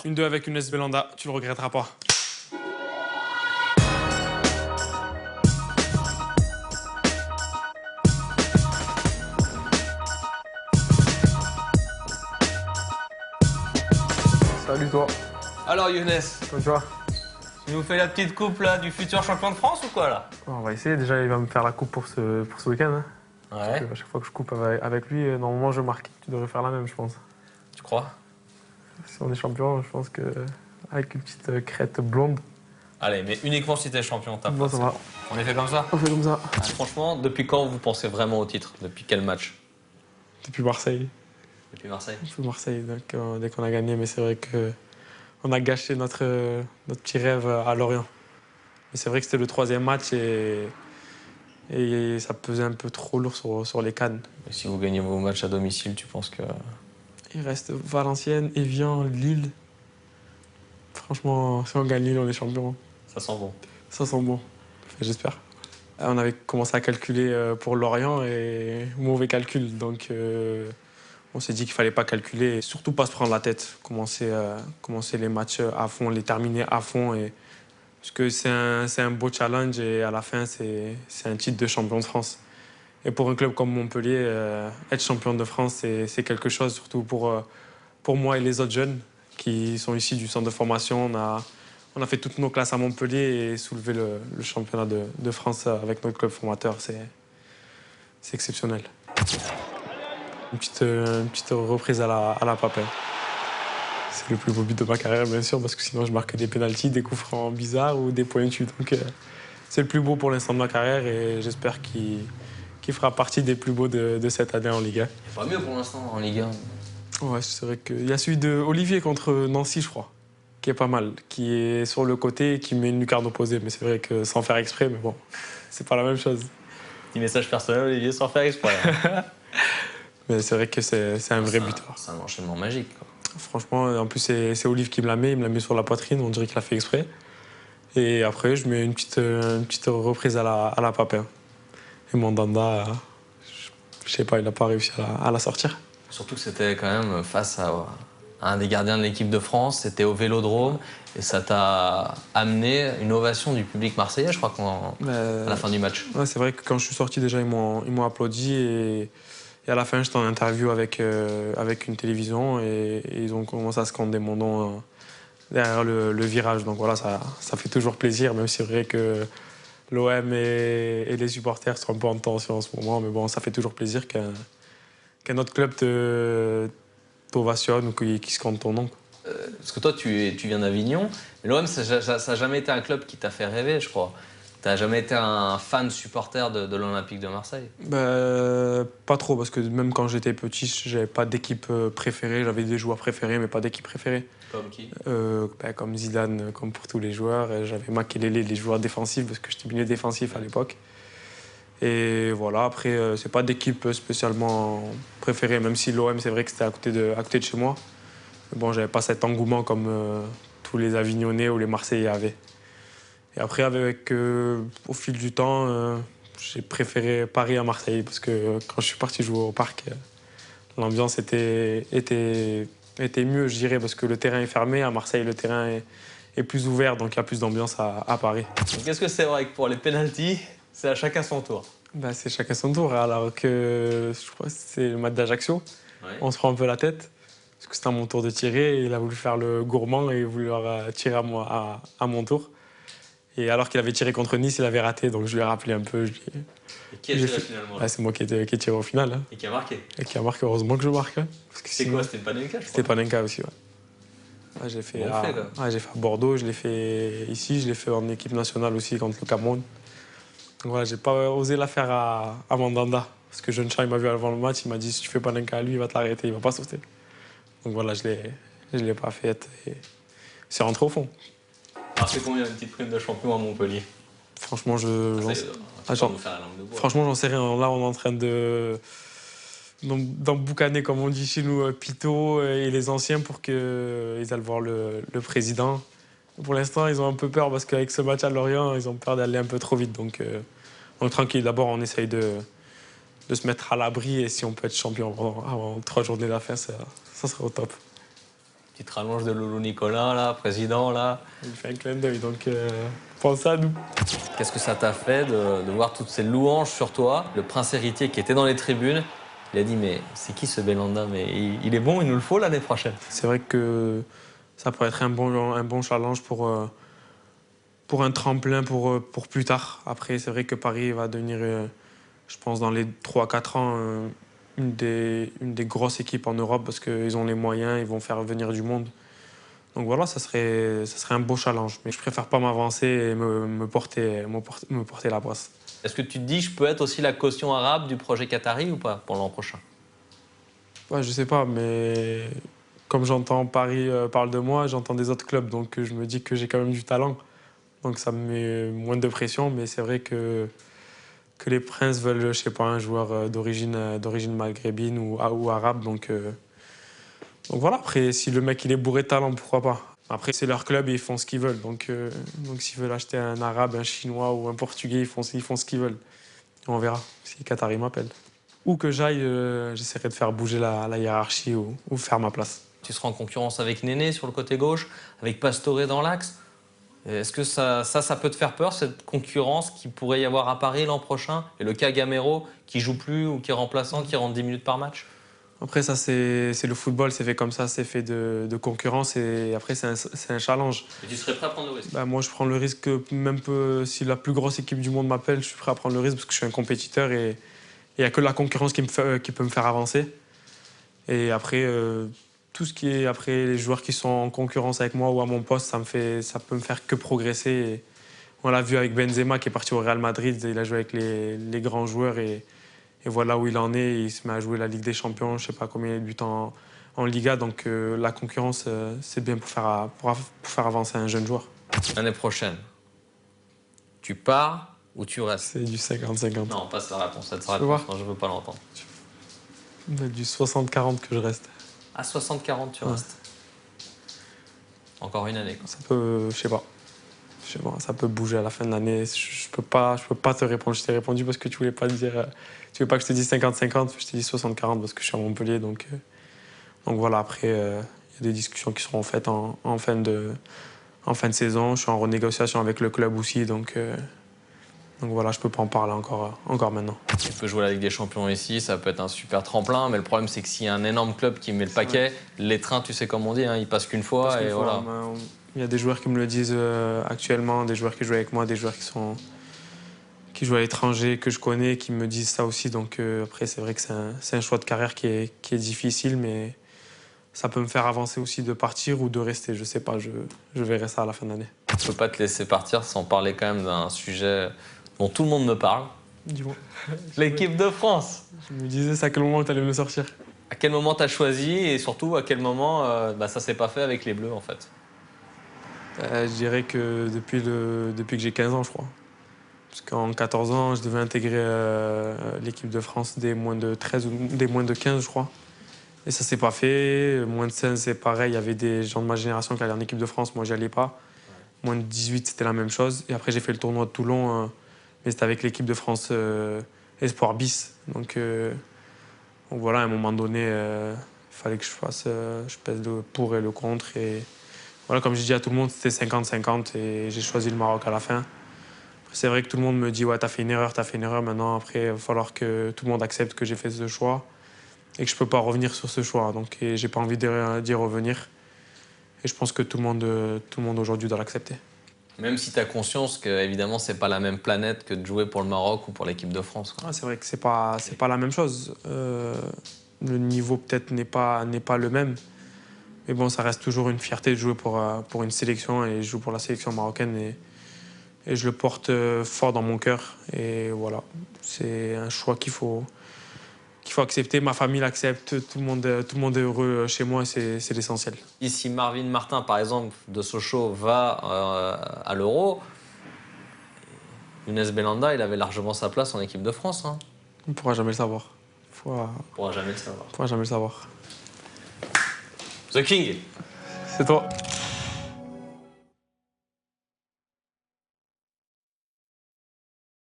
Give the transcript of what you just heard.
1-2 avec une Belanda, tu le regretteras pas. Salut toi. Alors Younes, Comment tu vas? tu nous fais la petite coupe là du futur champion de France ou quoi là? On va essayer. Déjà, il va me faire la coupe pour ce week-end. Hein. Ouais. À chaque fois que je coupe avec lui, normalement, je marque. Tu devrais faire la même, je pense. Tu crois? Si on est champion, je pense que avec une petite crête blonde. Allez, mais uniquement si t'es champion, t'as Bon, pas. ça va. On est fait comme ça? On fait comme ça. Ah, franchement, depuis quand vous pensez vraiment au titre? Depuis quel match? Depuis Marseille. Depuis Marseille? Depuis Marseille, donc, dès qu'on a gagné. Mais c'est vrai que on a gâché notre petit rêve à Lorient. Mais c'est vrai que c'était le 3e match et ça pesait un peu trop lourd sur les cannes. Et si vous gagnez vos matchs à domicile, tu penses que... Il reste Valenciennes, Evian, Lille. Franchement, si on gagne Lille, on est champion. Ça sent bon? Ça sent bon. Enfin, j'espère. On avait commencé à calculer pour Lorient et mauvais calcul. Donc on s'est dit qu'il fallait pas calculer et surtout pas se prendre la tête. Commencer les matchs à fond, les terminer à fond. Parce que c'est un beau challenge et à la fin, c'est un titre de champion de France. Et pour un club comme Montpellier, être champion de France, c'est quelque chose, surtout pour moi et les autres jeunes qui sont issus du centre de formation. On a fait toutes nos classes à Montpellier et soulever le championnat de France avec notre club formateur, c'est exceptionnel. Une petite reprise à la Papin. C'est le plus beau but de ma carrière, bien sûr, parce que sinon je marque des pénaltys, des coups francs bizarres ou des pointus. Donc c'est le plus beau pour l'instant de ma carrière et j'espère qu'il fera partie des plus beaux de cette année en Ligue 1. Il pas mieux pour l'instant en Ligue 1. Ouais, c'est vrai qu'il y a celui de Olivier contre Nancy, je crois, qui est pas mal, qui est sur le côté et qui met une lucarne opposée. Mais c'est vrai que sans faire exprès, mais bon, c'est pas la même chose. Petit message personnel, Olivier, sans faire exprès. Mais c'est vrai que c'est un vrai buteur. C'est un enchaînement magique, quoi. Franchement, en plus, c'est Olive qui me la met, il me la met sur la poitrine, on dirait qu'il a fait exprès. Et après, je mets une petite reprise à la Papin. Et mon Danda, je sais pas, il n'a pas réussi à la sortir. Surtout que c'était quand même face à un des gardiens de l'équipe de France, c'était au Vélodrome, et ça t'a amené une ovation du public marseillais, je crois, à la fin du match. Ouais, c'est vrai que quand je suis sorti, déjà, ils m'ont applaudi. Et à la fin, j'étais en interview avec une télévision et ils ont commencé à scander mon nom derrière le virage. Donc voilà, ça fait toujours plaisir, même si c'est vrai que l'OM et les supporters sont un peu en tension en ce moment. Mais bon, ça fait toujours plaisir qu'un autre club t'ovationne ou qu'il scande ton nom. Parce que toi, tu viens d'Avignon, mais l'OM, ça n'a jamais été un club qui t'a fait rêver, je crois. T'as jamais été un fan supporter de l'Olympique de Marseille? Pas trop, parce que même quand j'étais petit, j'avais pas d'équipe préférée. J'avais des joueurs préférés, mais pas d'équipe préférée. Comme qui? Comme Zidane, comme pour tous les joueurs. J'avais Makelele, les joueurs défensifs, parce que j'étais milieu défensif à l'époque. Et voilà, après, c'est pas d'équipe spécialement préférée, même si l'OM, c'est vrai que c'était à côté de chez moi. Mais bon, j'avais pas cet engouement comme tous les Avignonnais ou les Marseillais avaient. Et après, au fil du temps, j'ai préféré Paris à Marseille parce que quand je suis parti jouer au parc, l'ambiance était mieux, je dirais, parce que le terrain est fermé. À Marseille, le terrain est plus ouvert, donc il y a plus d'ambiance à Paris. Qu'est-ce que c'est vrai que pour les pénaltys, c'est à chacun son tour? C'est chacun son tour, alors que je crois que c'est le match d'Ajaccio. Ouais. On se prend un peu la tête, parce que c'était à mon tour de tirer. Et il a voulu faire le gourmand et vouloir tirer à mon tour. Et alors qu'il avait tiré contre Nice, il avait raté, donc je lui ai rappelé un peu. Et qui a tiré finalement? C'est moi qui ai tiré au final. Hein. Et qui a marqué? Et qui a marqué, heureusement que je marque. Hein, c'est quoi? C'était Panenka, je crois? C'était Panenka aussi, ouais. Ouais, j'ai fait, j'ai fait à Bordeaux, je l'ai fait ici, je l'ai fait en équipe nationale aussi contre le Cameroun. Donc voilà, j'ai pas osé la faire à Mandanda. Parce que Jeune Chat, il m'a vu avant le match, il m'a dit si tu fais Panenka à lui, il va te l'arrêter, il va pas sauter. Donc voilà, je l'ai pas faite et c'est rentré au fond. Alors c'est combien une petite prime de champion à Montpellier? Franchement, franchement, j'en sais rien. Là, on est en train d'emboucaner, comme on dit chez nous, Pito et les anciens pour qu'ils aillent voir le président. Pour l'instant, ils ont un peu peur parce qu'avec ce match à Lorient, ils ont peur d'aller un peu trop vite. Donc, on est tranquille. D'abord, on essaye de se mettre à l'abri et si on peut être champion avant 3 journées de la fin, ça serait au top. Petite rallonge de Loulou Nicolin, là, président, là. Il fait un clin d'œil, donc pense à nous. Qu'est-ce que ça t'a fait de voir toutes ces louanges sur toi? Le prince héritier qui était dans les tribunes, il a dit, mais c'est qui ce Belhanda? Mais il est bon, il nous le faut l'année prochaine. C'est vrai que ça pourrait être un bon challenge pour un tremplin pour plus tard. Après, c'est vrai que Paris va devenir, je pense, dans les 3-4 ans, une des grosses équipes en Europe parce qu'ils ont les moyens, ils vont faire venir du monde. Donc voilà, ça serait un beau challenge. Mais je préfère pas m'avancer et me porter la poisse. Est-ce que tu te dis, je peux être aussi la caution arabe du projet qatari ou pas pour l'an prochain? Ouais, je sais pas, mais comme j'entends Paris parle de moi, j'entends des autres clubs. Donc je me dis que j'ai quand même du talent. Donc ça me met moins de pression, mais c'est vrai que les Princes veulent, je sais pas, un joueur d'origine maghrébine ou arabe. Donc voilà, après, si le mec il est bourré de talent, pourquoi pas. Après, c'est leur club et ils font ce qu'ils veulent. Donc s'ils veulent acheter un arabe, un chinois ou un portugais, ils font ce qu'ils veulent. On verra si Qatari m'appelle. Où que j'aille, j'essaierai de faire bouger la hiérarchie ou faire ma place. Tu seras en concurrence avec Néné sur le côté gauche, avec Pastore dans l'axe. Est-ce que ça peut te faire peur, cette concurrence qu'il pourrait y avoir à Paris l'an prochain? Et le cas Gamero, qui joue plus ou qui est remplaçant, qui rentre 10 minutes par match? Après, ça, c'est le football, c'est fait comme ça, c'est fait de concurrence et après, c'est un challenge. Et tu serais prêt à prendre le risque? Moi, je prends le risque, même si la plus grosse équipe du monde m'appelle, je suis prêt à prendre le risque parce que je suis un compétiteur et il n'y a que la concurrence qui peut me faire avancer. Et après, tout ce qui est après les joueurs qui sont en concurrence avec moi ou à mon poste, ça peut me faire que progresser. Et on l'a vu avec Benzema qui est parti au Real Madrid, il a joué avec les grands joueurs et voilà où il en est. Il se met à jouer la Ligue des Champions, je ne sais pas combien de buts en Liga. Donc la concurrence, c'est bien pour faire avancer un jeune joueur. L'année prochaine, tu pars ou tu restes? C'est du 50-50. Non, pas sa réponse. Cette réponse, non, je ne veux pas l'entendre. Du 60-40 que je reste. À 60-40, tu restes. Encore une année, quoi. Ça peut, je sais pas, ça peut bouger à la fin de l'année. Je peux pas te répondre. Je t'ai répondu parce que tu voulais pas dire, tu veux pas que je te dise 50-50. Je t'ai dit 60-40 parce que je suis à Montpellier. Donc voilà. Après, il y a des discussions qui seront faites en fin de saison. Je suis en renégociation avec le club aussi. Donc voilà, je peux pas en parler encore maintenant. Tu peux jouer la Ligue des Champions ici, ça peut être un super tremplin, mais le problème c'est que s'il y a un énorme club qui met le paquet, les trains, tu sais comme on dit, hein, ils passent qu'une fois. Et voilà. Il y a des joueurs qui me le disent actuellement, des joueurs qui jouent avec moi, des joueurs qui jouent à l'étranger, que je connais, qui me disent ça aussi. Donc après, c'est vrai que c'est un choix de carrière qui est difficile, mais ça peut me faire avancer aussi de partir ou de rester. Je sais pas, je verrai ça à la fin de l'année. Je peux pas te laisser partir sans parler quand même d'un sujet dont tout le monde me parle. Dis-moi. L'équipe de France. Je me disais, c'est à quel moment tu allais me le sortir? À quel moment tu as choisi et surtout à quel moment ça s'est pas fait avec les Bleus en fait? Je dirais que depuis que j'ai 15 ans, je crois. Parce qu'en 14 ans, je devais intégrer l'équipe de France des moins de 13 ou des moins de 15, je crois. Et ça s'est pas fait. Moins de 16, c'est pareil. Il y avait des gens de ma génération qui allaient en équipe de France. Moi, j'y allais pas. Moins de 18, c'était la même chose. Et après, j'ai fait le tournoi de Toulon. Mais c'était avec l'équipe de France Espoir bis. Donc voilà, à un moment donné, il fallait que je pèse le pour et le contre. Et voilà, comme je dis à tout le monde, c'était 50-50 et j'ai choisi le Maroc à la fin. C'est vrai que tout le monde me dit « ouais, t'as fait une erreur, t'as fait une erreur ». Maintenant, après, il va falloir que tout le monde accepte que j'ai fait ce choix et que je peux pas revenir sur ce choix. Donc j'ai pas envie d'y revenir. Et je pense que tout le monde aujourd'hui doit l'accepter. Même si tu as conscience que, évidemment, c'est pas la même planète que de jouer pour le Maroc ou pour l'équipe de France. Ah, c'est vrai que c'est pas la même chose. Le niveau peut-être n'est pas le même. Mais bon, ça reste toujours une fierté de jouer pour une sélection et je joue pour la sélection marocaine et je le porte fort dans mon cœur. Et voilà, c'est un choix qu'il faut accepter. Ma famille l'accepte, tout le monde est heureux chez moi et c'est l'essentiel. Ici, Marvin Martin, par exemple, de Sochaux, va à l'Euro. Younes Belhanda, il avait largement sa place en équipe de France. Hein. On ne pourra jamais le savoir. On pourra jamais le savoir. On pourra jamais le savoir. The King. C'est toi.